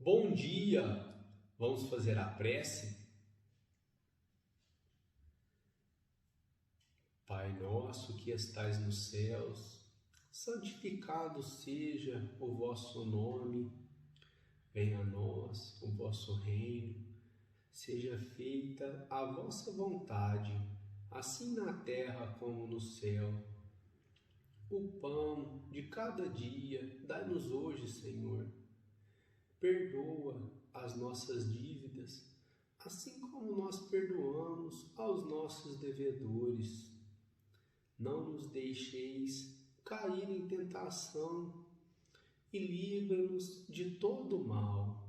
Bom dia! Vamos fazer a prece? Pai nosso que estais nos céus, santificado seja o vosso nome. Venha a nós o vosso reino. Seja feita a vossa vontade, assim na terra como no céu. O pão de cada dia dai-nos hoje, Senhor. Perdoa as nossas dívidas, assim como nós perdoamos aos nossos devedores. Não nos deixeis cair em tentação e livra-nos de todo mal.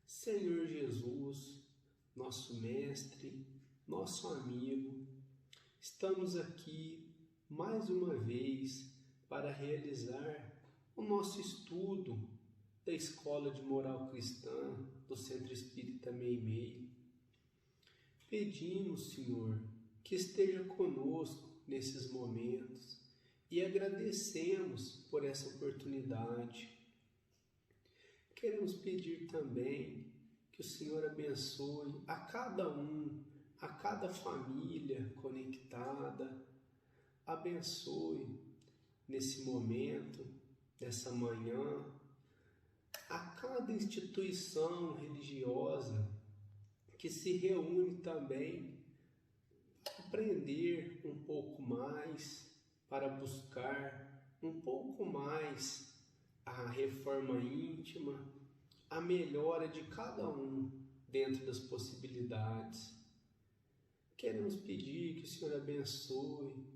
Senhor Jesus, nosso Mestre, nosso amigo, estamos aqui mais uma vez para realizar o nosso estudo da Escola de Moral Cristã do Centro Espírita Meimei. Pedimos, Senhor, que esteja conosco nesses momentos e agradecemos por essa oportunidade. Queremos pedir também que o Senhor abençoe a cada um, a cada família conectada. Abençoe nesse momento, nessa manhã, a cada instituição religiosa que se reúne também para aprender um pouco mais, para buscar um pouco mais a reforma íntima, a melhora de cada um dentro das possibilidades. Queremos pedir que o Senhor abençoe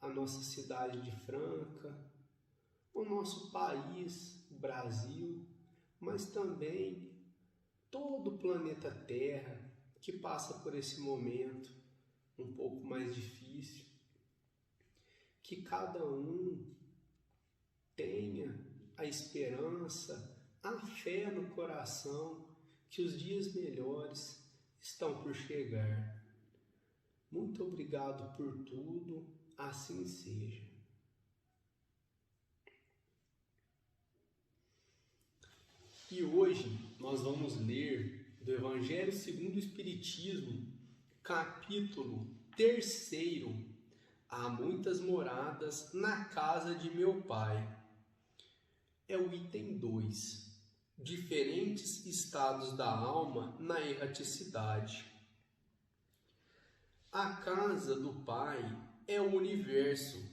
a nossa cidade de Franca, o nosso país, o Brasil, mas também todo o planeta Terra que passa por esse momento um pouco mais difícil. Que cada um tenha a esperança, a fé no coração que os dias melhores estão por chegar. Muito obrigado por tudo, assim seja. E hoje nós vamos ler do Evangelho segundo o Espiritismo, capítulo 3. Há muitas moradas na casa de meu Pai. É o item 2. Diferentes estados da alma na erraticidade. A casa do Pai é o universo.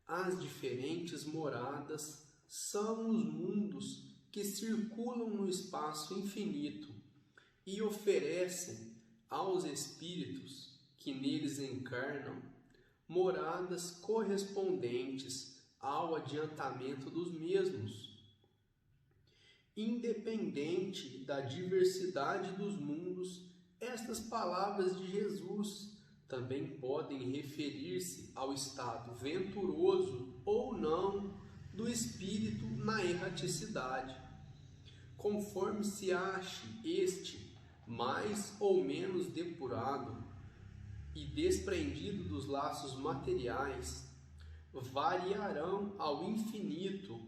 As diferentes moradas são os mundos que circulam no espaço infinito e oferecem aos espíritos que neles encarnam moradas correspondentes ao adiantamento dos mesmos. Independente da diversidade dos mundos, estas palavras de Jesus também podem referir-se ao estado venturoso ou não do espírito na erraticidade, conforme se ache este mais ou menos depurado e desprendido dos laços materiais, variarão ao infinito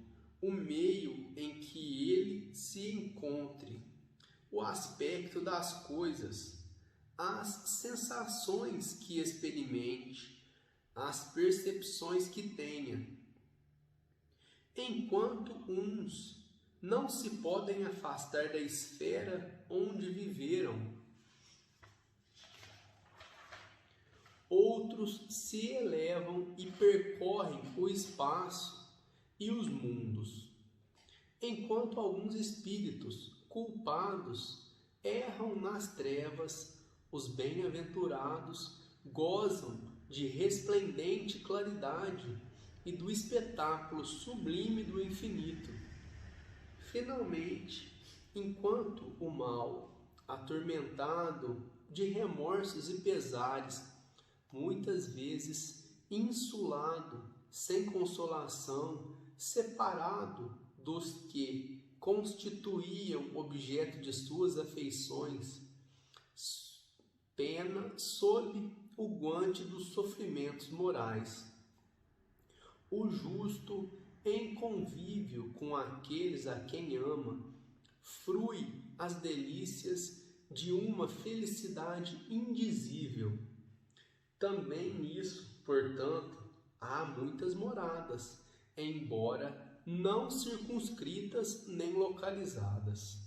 o meio em que ele se encontre, o aspecto das coisas, as sensações que experimente, as percepções que tenha. Enquanto uns não se podem afastar da esfera onde viveram, outros se elevam e percorrem o espaço e os mundos, enquanto alguns espíritos culpados erram nas trevas, os bem-aventurados gozam de resplendente claridade e do espetáculo sublime do infinito. Finalmente, enquanto o mal, atormentado de remorsos e pesares, muitas vezes insulado, sem consolação, separado dos que constituíam objeto de suas afeições, pena sob o guante dos sofrimentos morais. O justo em convívio com aqueles a quem ama, frui as delícias de uma felicidade indizível. Também nisso, portanto, há muitas moradas, embora não circunscritas nem localizadas.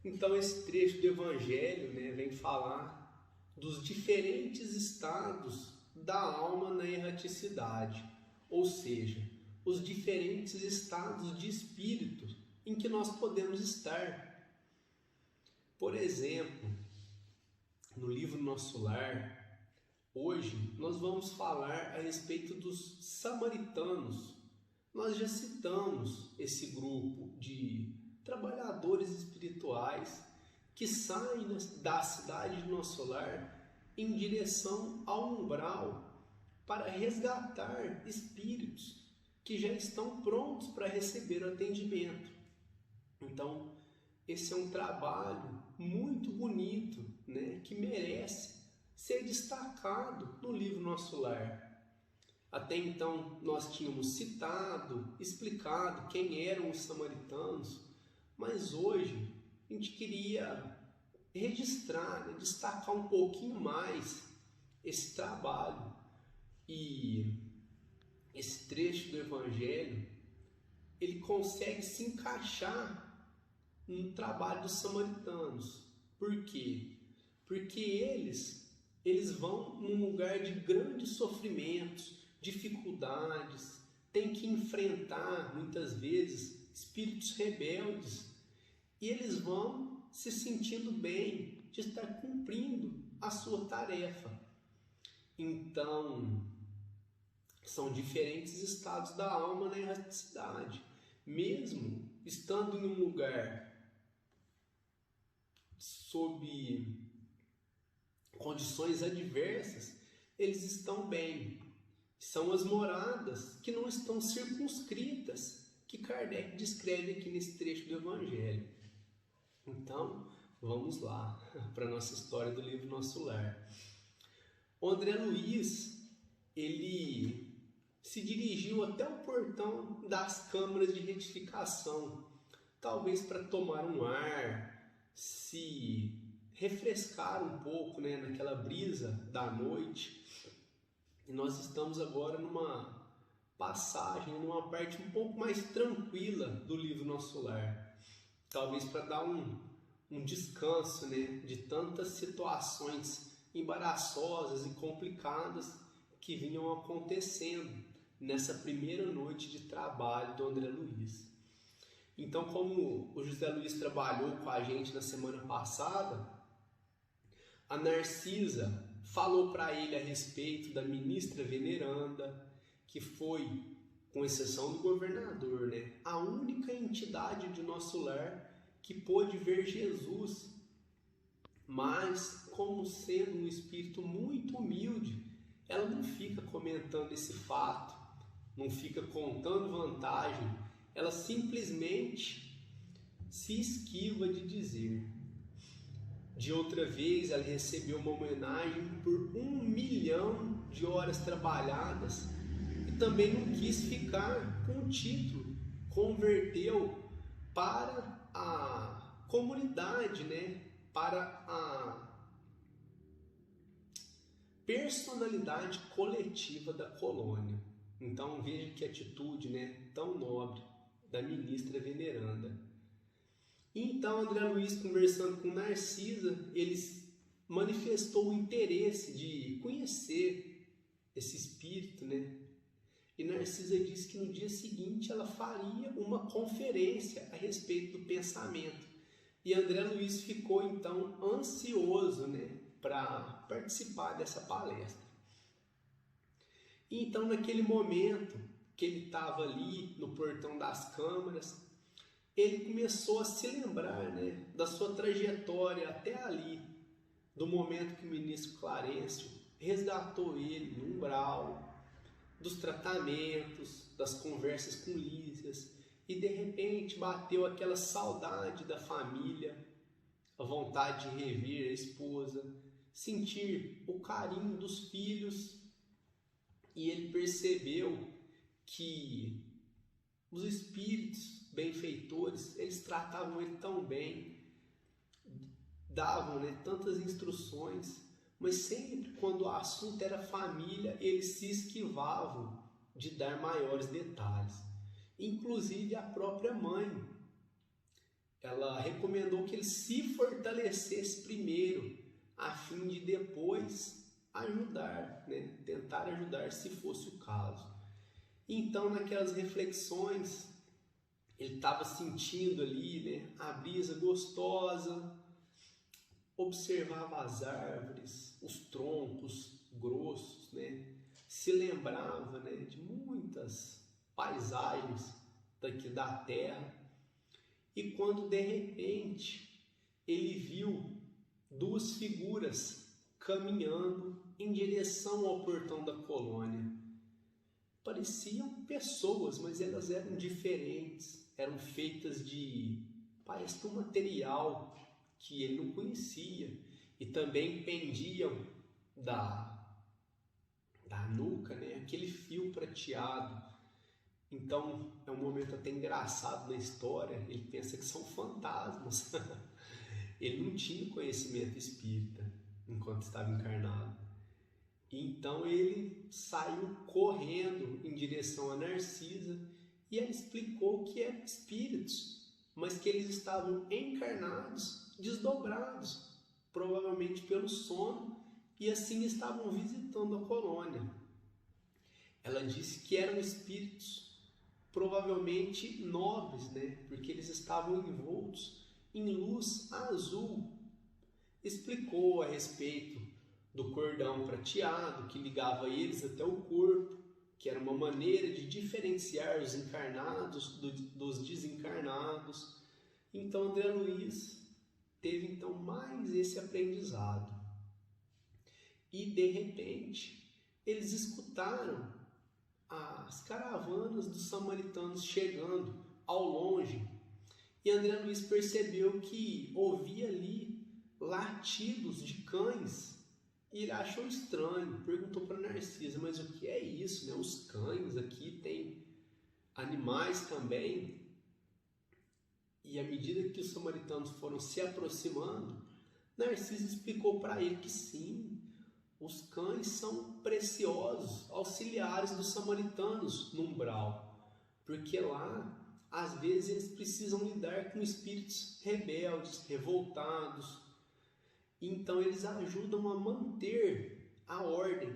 Então esse trecho do Evangelho, vem falar dos diferentes estados da alma na erraticidade, ou seja, os diferentes estados de espírito em que nós podemos estar. Por exemplo, no livro Nosso Lar, hoje nós vamos falar a respeito dos samaritanos. Nós já citamos esse grupo de trabalhadores espirituais que saem da cidade de Nosso Lar em direção ao umbral para resgatar espíritos que já estão prontos para receber o atendimento. Então, esse é um trabalho muito bonito, que merece ser destacado no livro Nosso Lar. Até então, nós tínhamos citado, explicado quem eram os samaritanos, mas hoje a gente queria registrar, destacar um pouquinho mais esse trabalho. E esse trecho do Evangelho, ele consegue se encaixar no trabalho dos samaritanos. Por quê? Porque eles vão num lugar de grandes sofrimentos, dificuldades, têm que enfrentar muitas vezes espíritos rebeldes, e eles vão se sentindo bem de estar cumprindo a sua tarefa. Então, são diferentes estados da alma na erraticidade. Mesmo estando em um lugar sob condições adversas, eles estão bem. São as moradas que não estão circunscritas, que Kardec descreve aqui nesse trecho do Evangelho. Então, vamos lá para a nossa história do livro Nosso Lar. O André Luiz, ele se dirigiu até o portão das câmaras de retificação, talvez para tomar um ar, se refrescar um pouco, naquela brisa da noite. E nós estamos agora numa passagem, numa parte um pouco mais tranquila do livro Nosso Lar, talvez para dar um descanso, de tantas situações embaraçosas e complicadas que vinham acontecendo nessa primeira noite de trabalho do André Luiz. Então, como o José Luiz trabalhou com a gente na semana passada, a Narcisa falou para ele a respeito da ministra veneranda, que foi, com exceção do governador, a única entidade de Nosso Lar que pôde ver Jesus, mas como sendo um espírito muito humilde, ela não fica comentando esse fato, não fica contando vantagem, ela simplesmente se esquiva de dizer. De outra vez, ela recebeu uma homenagem por 1 milhão de horas trabalhadas e também não quis ficar com o título, converteu para a comunidade, para a personalidade coletiva da colônia. Então veja que atitude tão nobre da ministra veneranda. Então André Luiz, conversando com Narcisa, ele manifestou o interesse de conhecer esse espírito, E Narcisa disse que no dia seguinte ela faria uma conferência a respeito do pensamento. E André Luiz ficou então ansioso, para participar dessa palestra. E então, naquele momento que ele estava ali no portão das câmaras, ele começou a se lembrar, da sua trajetória até ali, do momento que o ministro Clarencio resgatou ele no umbral, dos tratamentos, das conversas com Lísias, e de repente bateu aquela saudade da família, a vontade de rever a esposa, sentir o carinho dos filhos e ele percebeu que os espíritos benfeitores, eles tratavam ele tão bem, davam, né, tantas instruções, mas sempre quando o assunto era família, eles se esquivavam de dar maiores detalhes. Inclusive a própria mãe, ela recomendou que ele se fortalecesse primeiro, a fim de depois ajudar, né, tentar ajudar se fosse o caso. Então, naquelas reflexões, ele estava sentindo ali, né, a brisa gostosa, observava as árvores, os troncos grossos, né, se lembrava, né, de muitas paisagens daqui da terra. E quando de repente ele viu duas figuras caminhando em direção ao portão da colônia. Pareciam pessoas, mas elas eram diferentes, eram feitas de, parece, um material que ele não conhecia, e também pendiam da nuca, né, aquele fio prateado. Então é um momento até engraçado na história, ele pensa que são fantasmas. Ele não tinha conhecimento espírita enquanto estava encarnado. Então ele saiu correndo em direção a Narcisa e ela explicou que eram espíritos, mas que eles estavam encarnados, desdobrados, provavelmente pelo sono, e assim estavam visitando a colônia. Ela disse que eram espíritos provavelmente nobres, né? Porque eles estavam envoltos em luz azul. Explicou a respeito do cordão prateado que ligava eles até o corpo, que era uma maneira de diferenciar os encarnados dos desencarnados. Então André Luiz teve então mais esse aprendizado. E de repente eles escutaram as caravanas dos samaritanos chegando ao longe, e André Luiz percebeu que ouvia ali latidos de cães, e ele achou estranho, perguntou para Narcisa, mas o que é isso, né? Os cães aqui tem animais também. E à medida que os samaritanos foram se aproximando, Narcisa explicou para ele que sim, os cães são preciosos, auxiliares dos samaritanos no umbral, porque lá, às vezes, eles precisam lidar com espíritos rebeldes, revoltados. Então, eles ajudam a manter a ordem.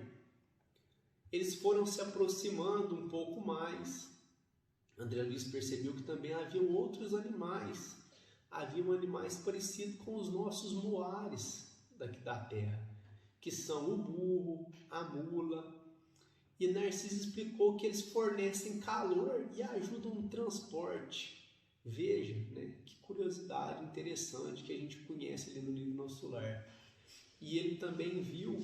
Eles foram se aproximando um pouco mais. André Luiz percebeu que também haviam outros animais. Haviam animais parecidos com os nossos moares daqui da terra, que são o burro, a mula. E Narciso explicou que eles fornecem calor e ajudam no transporte. Veja, né, que curiosidade interessante que a gente conhece ali no livro Nosso Lar. E ele também viu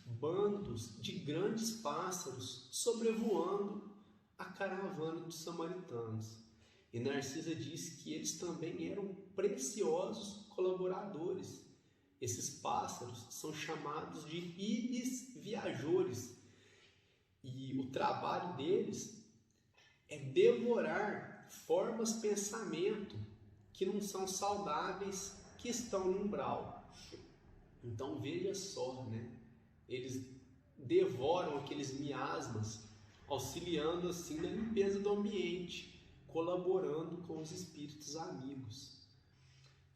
bandos de grandes pássaros sobrevoando a caravana dos samaritanos. E Narcisa disse que eles também eram preciosos colaboradores. Esses pássaros são chamados de ibis viajores, e o trabalho deles é devorar formas de pensamento que não são saudáveis, que estão no umbral. Então veja só, né? Eles devoram aqueles miasmas, auxiliando assim na limpeza do ambiente, colaborando com os espíritos amigos.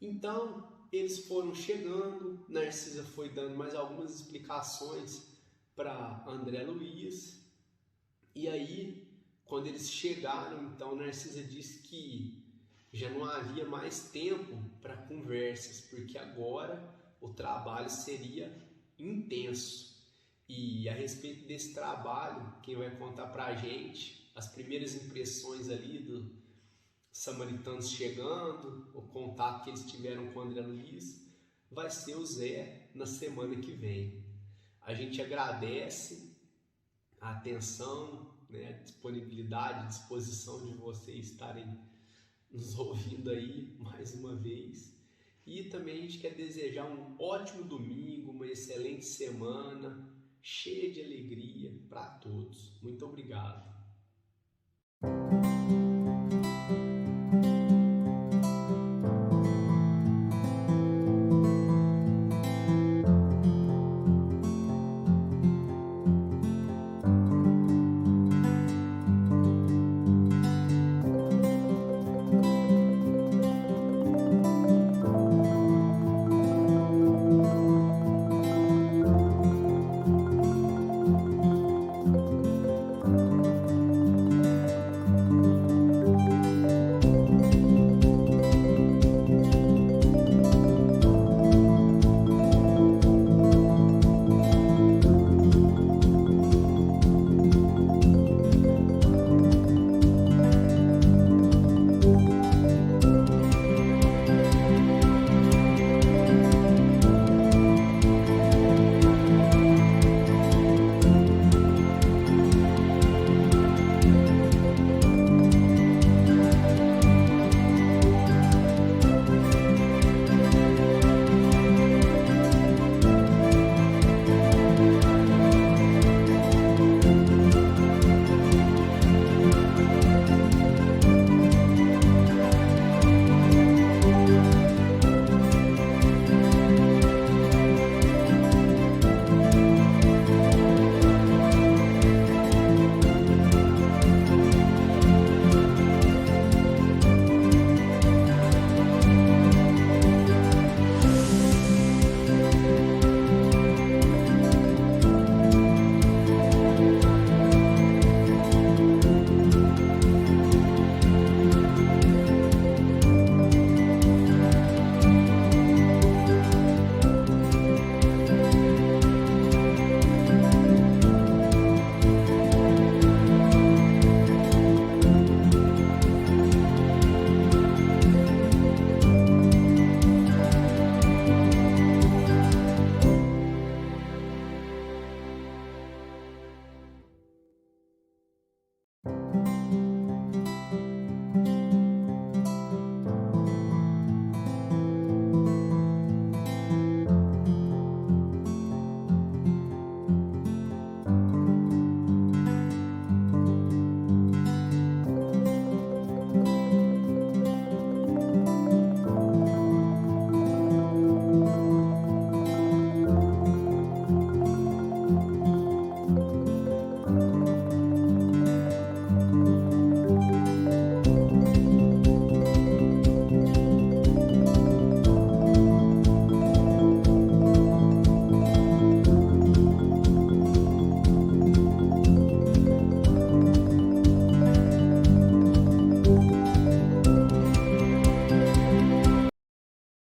Então eles foram chegando, Narcisa foi dando mais algumas explicações para André Luiz, e aí quando eles chegaram, então Narcisa disse que já não havia mais tempo para conversas, porque agora o trabalho seria intenso. E a respeito desse trabalho, quem vai contar para a gente as primeiras impressões ali dos samaritanos chegando, o contato que eles tiveram com André Luiz, vai ser o Zé na semana que vem. A gente agradece a atenção, né, a disponibilidade, a disposição de vocês estarem nos ouvindo aí mais uma vez. E também a gente quer desejar um ótimo domingo, uma excelente semana, cheia de alegria para todos. Muito obrigado.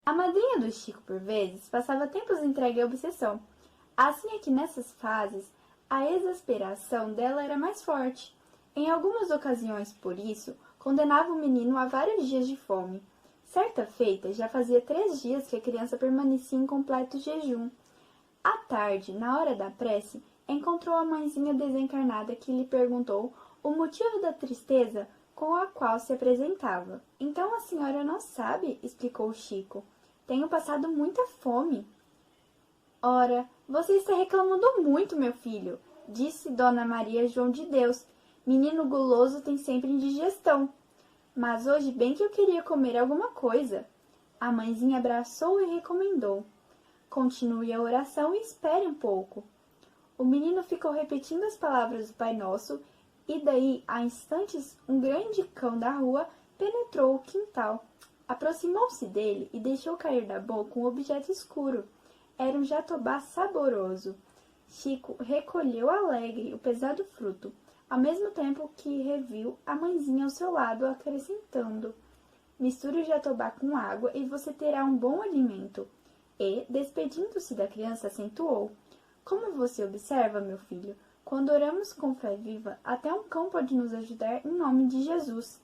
A madrinha do Chico, por vezes, passava tempos entregue à obsessão. Assim é que nessas fases, a exasperação dela era mais forte. Em algumas ocasiões, por isso, condenava o menino a vários dias de fome. Certa feita, já fazia 3 dias que a criança permanecia em completo jejum. À tarde, na hora da prece, encontrou a mãezinha desencarnada que lhe perguntou o motivo da tristeza com a qual se apresentava. Então a senhora não sabe, explicou Chico. Tenho passado muita fome. Ora, você está reclamando muito, meu filho, disse Dona Maria João de Deus. Menino guloso tem sempre indigestão. Mas hoje bem que eu queria comer alguma coisa. A mãezinha abraçou e recomendou. Continue a oração e espere um pouco. O menino ficou repetindo as palavras do Pai Nosso e daí, a instantes, um grande cão da rua penetrou o quintal. Aproximou-se dele e deixou cair da boca um objeto escuro. Era um jatobá saboroso. Chico recolheu alegre o pesado fruto, ao mesmo tempo que reviu a mãezinha ao seu lado, acrescentando: misture o jatobá com água e você terá um bom alimento. E, despedindo-se da criança, acentuou: como você observa, meu filho, quando oramos com fé viva, até um cão pode nos ajudar em nome de Jesus.